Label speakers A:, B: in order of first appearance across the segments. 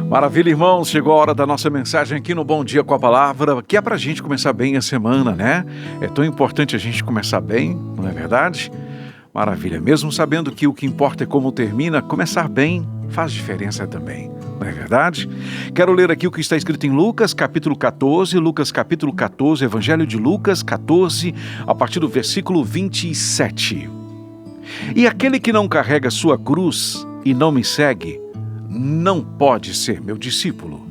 A: Maravilha, irmãos, chegou a hora da nossa mensagem aqui no Bom Dia com a Palavra, que é para a gente começar bem a semana, né? É tão importante a gente começar bem, não é verdade? Maravilha, mesmo sabendo que o que importa é como termina, começar bem faz diferença também, não é verdade? Quero ler aqui o que está escrito em Lucas capítulo 14, Evangelho de Lucas 14, a partir do versículo 27. E aquele que não carrega sua cruz e não me segue, não pode ser meu discípulo.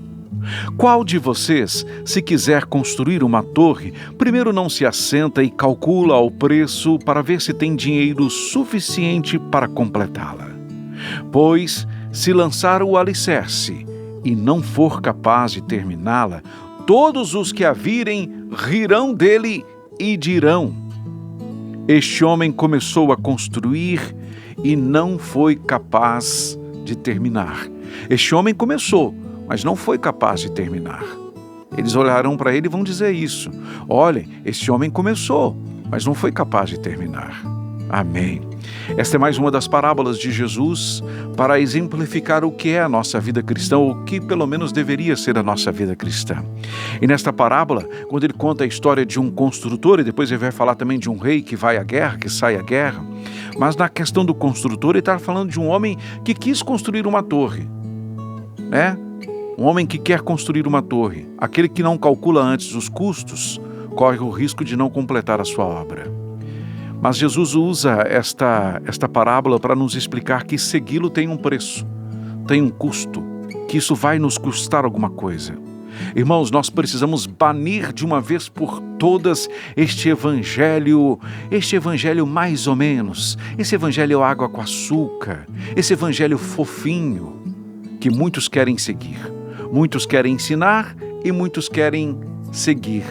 A: Qual de vocês, se quiser construir uma torre, primeiro não se assenta e calcula o preço para ver se tem dinheiro suficiente para completá-la? Pois, se lançar o alicerce e não for capaz de terminá-la, todos os que a virem rirão dele e dirão: este homem começou a construir e não foi capaz de terminar. Este homem começou, mas não foi capaz de terminar. Eles olharão para ele e vão dizer isso. Olhem, este homem começou, mas não foi capaz de terminar. Amém. Esta é mais uma das parábolas de Jesus para exemplificar o que é a nossa vida cristã, ou o que pelo menos deveria ser a nossa vida cristã. E nesta parábola, quando ele conta a história de um construtor, e depois ele vai falar também de um rei que vai à guerra, que sai à guerra, mas na questão do construtor, ele está falando de um homem que quis construir uma torre, né? Um homem que quer construir uma torre. Aquele que não calcula antes os custos, corre o risco de não completar a sua obra. Mas Jesus usa esta parábola para nos explicar que segui-lo tem um preço, tem um custo, que isso vai nos custar alguma coisa. Irmãos, nós precisamos banir de uma vez por todas este evangelho mais ou menos, esse evangelho água com açúcar, esse evangelho fofinho, que muitos querem seguir, muitos querem ensinar e muitos querem seguir.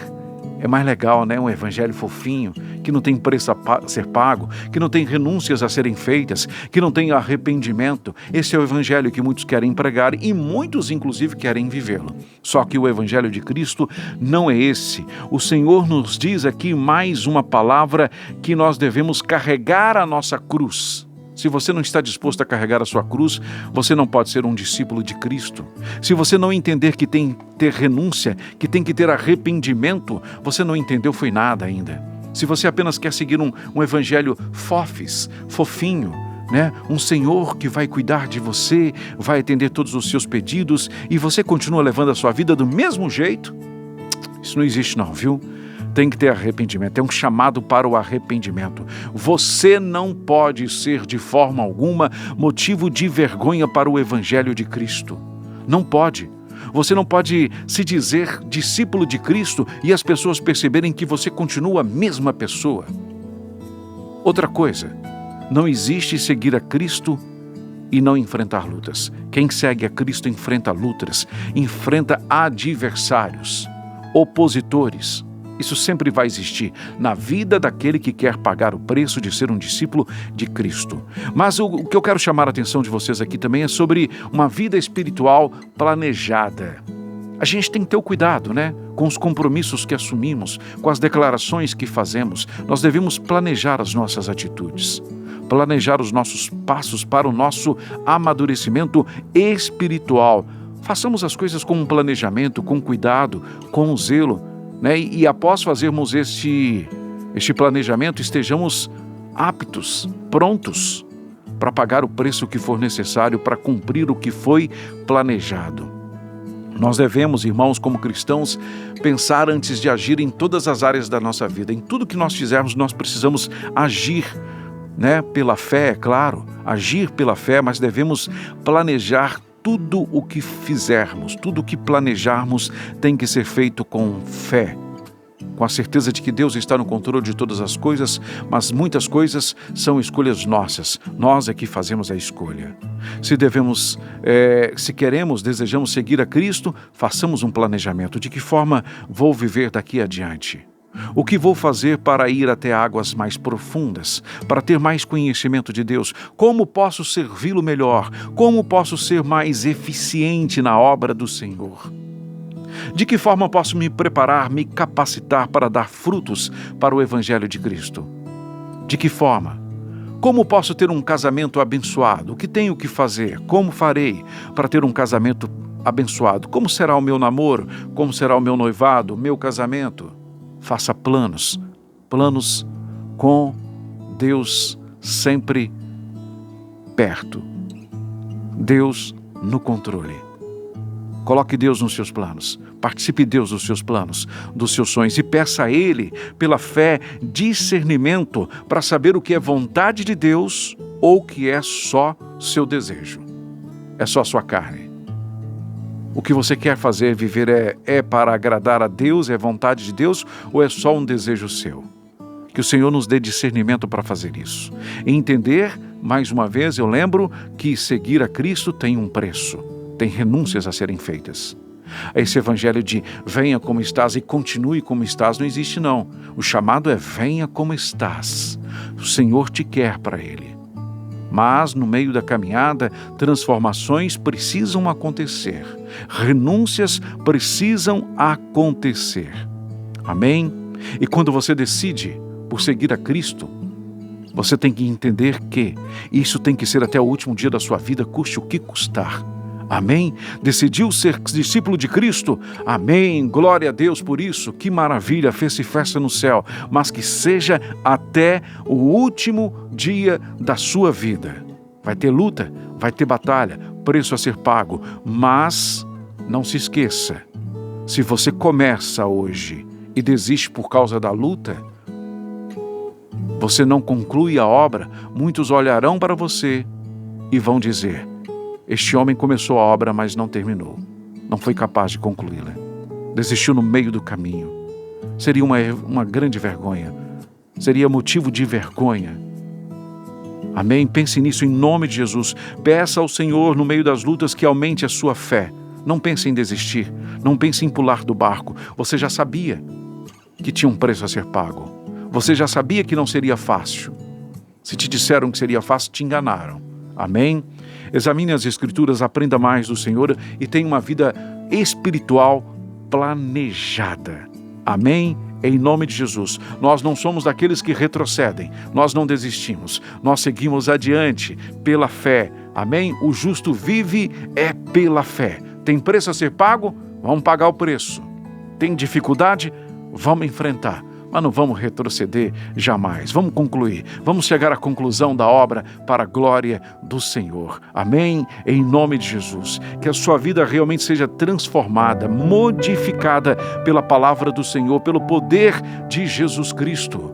A: É mais legal, né? Um evangelho fofinho, que não tem preço a ser pago, que não tem renúncias a serem feitas, que não tem arrependimento. Esse é o evangelho que muitos querem pregar e muitos, inclusive, querem vivê-lo. Só que o evangelho de Cristo não é esse. O Senhor nos diz aqui mais uma palavra que nós devemos carregar a nossa cruz. Se você não está disposto a carregar a sua cruz, você não pode ser um discípulo de Cristo. Se você não entender que tem que ter renúncia, que tem que ter arrependimento, você não entendeu foi nada ainda. Se você apenas quer seguir um evangelho fofinho, né? Um Senhor que vai cuidar de você, vai atender todos os seus pedidos e você continua levando a sua vida do mesmo jeito, isso não existe não, viu? Tem que ter arrependimento, é um chamado para o arrependimento. Você não pode ser de forma alguma motivo de vergonha para o Evangelho de Cristo. Não pode. Você não pode se dizer discípulo de Cristo e as pessoas perceberem que você continua a mesma pessoa. Outra coisa, não existe seguir a Cristo e não enfrentar lutas. Quem segue a Cristo enfrenta lutas, enfrenta adversários, opositores. Isso sempre vai existir na vida daquele que quer pagar o preço de ser um discípulo de Cristo. Mas o que eu quero chamar a atenção de vocês aqui também é sobre uma vida espiritual planejada. A gente tem que ter o cuidado, né? Com os compromissos que assumimos, com as declarações que fazemos. Nós devemos planejar as nossas atitudes, planejar os nossos passos para o nosso amadurecimento espiritual. Façamos as coisas com um planejamento, com cuidado, com zelo, né? E após fazermos este planejamento, estejamos aptos, prontos para pagar o preço que for necessário para cumprir o que foi planejado. Nós devemos, irmãos, como cristãos, pensar antes de agir em todas as áreas da nossa vida. Em tudo que nós fizermos, nós precisamos agir, né? Pela fé, é claro, agir pela fé, mas devemos planejar tudo o que fizermos, tudo o que planejarmos tem que ser feito com fé, com a certeza de que Deus está no controle de todas as coisas, mas muitas coisas são escolhas nossas. Nós é que fazemos a escolha. Se queremos, desejamos seguir a Cristo, façamos um planejamento. De que forma vou viver daqui adiante? O que vou fazer para ir até águas mais profundas, para ter mais conhecimento de Deus? Como posso servi-lo melhor? Como posso ser mais eficiente na obra do Senhor? De que forma posso me preparar, me capacitar para dar frutos para o Evangelho de Cristo? De que forma? Como posso ter um casamento abençoado? O que tenho que fazer? Como farei para ter um casamento abençoado. Como será o meu namoro? Como será o meu noivado? O meu casamento? Faça planos. Planos com Deus sempre perto. Deus no controle. Coloque Deus nos seus planos. Participe Deus dos seus planos, dos seus sonhos. E peça a Ele, pela fé, discernimento para saber o que é vontade de Deus ou o que é só seu desejo. É só sua carne. O que você quer fazer, viver é para agradar a Deus, é vontade de Deus ou é só um desejo seu? Que o Senhor nos dê discernimento para fazer isso. E entender, mais uma vez, eu lembro que seguir a Cristo tem um preço. Tem renúncias a serem feitas. Esse evangelho de venha como estás e continue como estás não existe não. O chamado é venha como estás. O Senhor te quer para Ele. Mas no meio da caminhada, transformações precisam acontecer. Renúncias precisam acontecer. Amém? E quando você decide por seguir a Cristo, você tem que entender que isso tem que ser até o último dia da sua vida, custe o que custar. Amém? Decidiu ser discípulo de Cristo? Amém, glória a Deus por isso, que maravilha, fez-se festa no céu, mas que seja até o último dia da sua vida. Vai ter luta, vai ter batalha, preço a ser pago, mas não se esqueça, se você começa hoje e desiste por causa da luta, você não conclui a obra, muitos olharão para você e vão dizer: este homem começou a obra, mas não terminou. Não foi capaz de concluí-la. Desistiu no meio do caminho. Seria uma grande vergonha. Seria motivo de vergonha. Amém? Pense nisso em nome de Jesus. Peça ao Senhor, no meio das lutas, que aumente a sua fé. Não pense em desistir. Não pense em pular do barco. Você já sabia que tinha um preço a ser pago. Você já sabia que não seria fácil. Se te disseram que seria fácil, te enganaram. Amém? Examine as Escrituras, aprenda mais do Senhor e tenha uma vida espiritual planejada. Amém? Em nome de Jesus. Nós não somos daqueles que retrocedem. Nós não desistimos. Nós seguimos adiante pela fé. Amém? O justo vive pela fé. Tem preço a ser pago? Vamos pagar o preço. Tem dificuldade? Vamos enfrentar. Mas não vamos retroceder jamais. Vamos concluir. Vamos chegar à conclusão da obra para a glória do Senhor. Amém? Em nome de Jesus. Que a sua vida realmente seja transformada, modificada pela palavra do Senhor, pelo poder de Jesus Cristo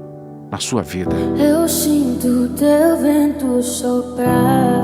A: na sua vida.
B: Eu sinto teu vento soprar.